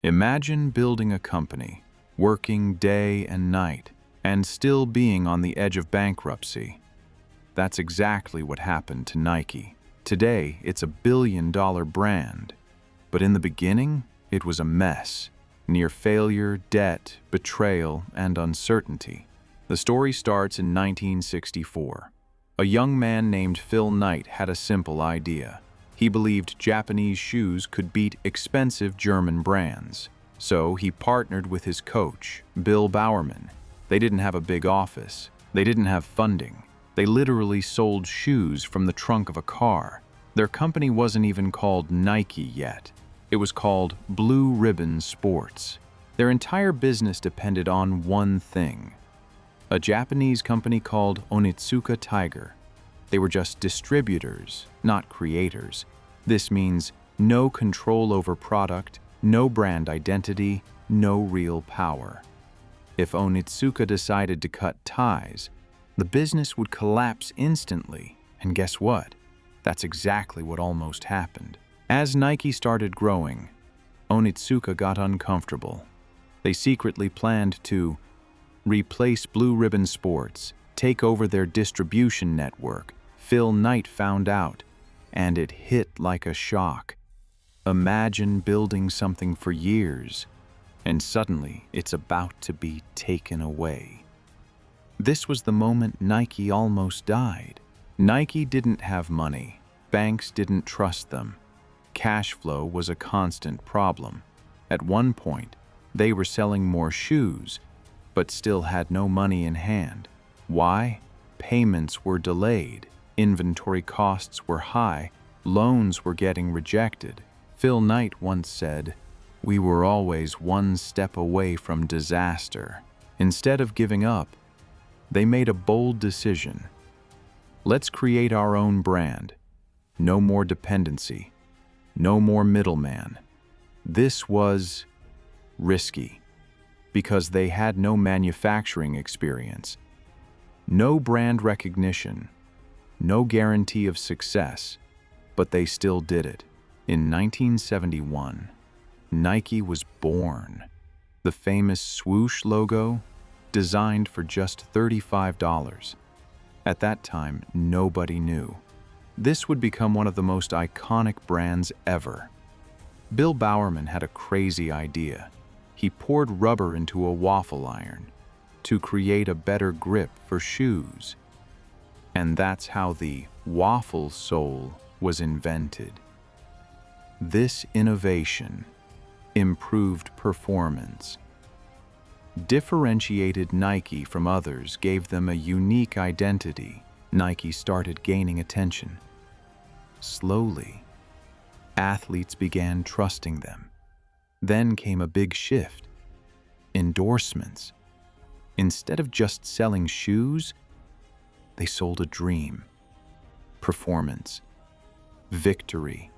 Imagine building a company, working day and night, and still being on the edge of bankruptcy. That's exactly what happened to Nike. Today, it's a billion-dollar brand. But in the beginning, it was a mess, near failure, debt, betrayal, and uncertainty. The story starts in 1964. A young man named Phil Knight had a simple idea. He believed Japanese shoes could beat expensive German brands. So he partnered with his coach, Bill Bowerman. They didn't have a big office. They didn't have funding. They literally sold shoes from the trunk of a car. Their company wasn't even called Nike yet. It was called Blue Ribbon Sports. Their entire business depended on one thing: a Japanese company called Onitsuka Tiger. They were just distributors, not creators. This means no control over product, no brand identity, no real power. If Onitsuka decided to cut ties, the business would collapse instantly. And guess what? That's exactly what almost happened. As Nike started growing, Onitsuka got uncomfortable. They secretly planned to replace Blue Ribbon Sports, take over their distribution network. Phil Knight found out, and it hit like a shock. Imagine building something for years, and suddenly it's about to be taken away. This was the moment Nike almost died. Nike didn't have money. Banks didn't trust them. Cash flow was a constant problem. At one point, they were selling more shoes, but still had no money in hand. Why? Payments were delayed. Inventory costs were high. Loans were getting rejected. Phil Knight once said, "We were always one step away from disaster." Instead of giving up, they made a bold decision. Let's create our own brand. No more dependency. No more middleman. This was risky because they had no manufacturing experience, no brand recognition, no guarantee of success, but they still did it. In 1971, Nike was born. The famous swoosh logo, designed for just $35. At that time, nobody knew. This would become one of the most iconic brands ever. Bill Bowerman had a crazy idea. He poured rubber into a waffle iron to create a better grip for shoes. And that's how the waffle sole was invented. This innovation improved performance, differentiated Nike from others, gave them a unique identity. Nike started gaining attention. Slowly, athletes began trusting them. Then came a big shift: endorsements. Instead of just selling shoes, they sold a dream, performance, victory,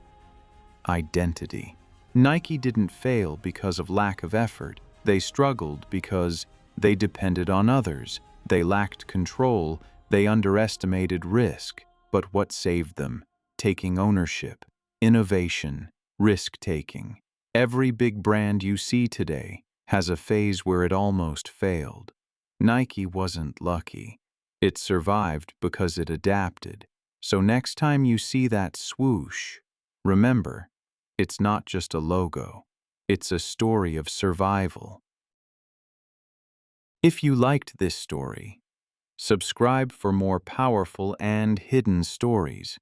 identity. Nike didn't fail because of lack of effort. They struggled because they depended on others. They lacked control. They underestimated risk. But what saved them? Taking ownership, innovation, risk-taking. Every big brand you see today has a phase where it almost failed. Nike wasn't lucky. It survived because it adapted. So next time you see that swoosh, remember, it's not just a logo. It's a story of survival. If you liked this story, subscribe for more powerful and hidden stories.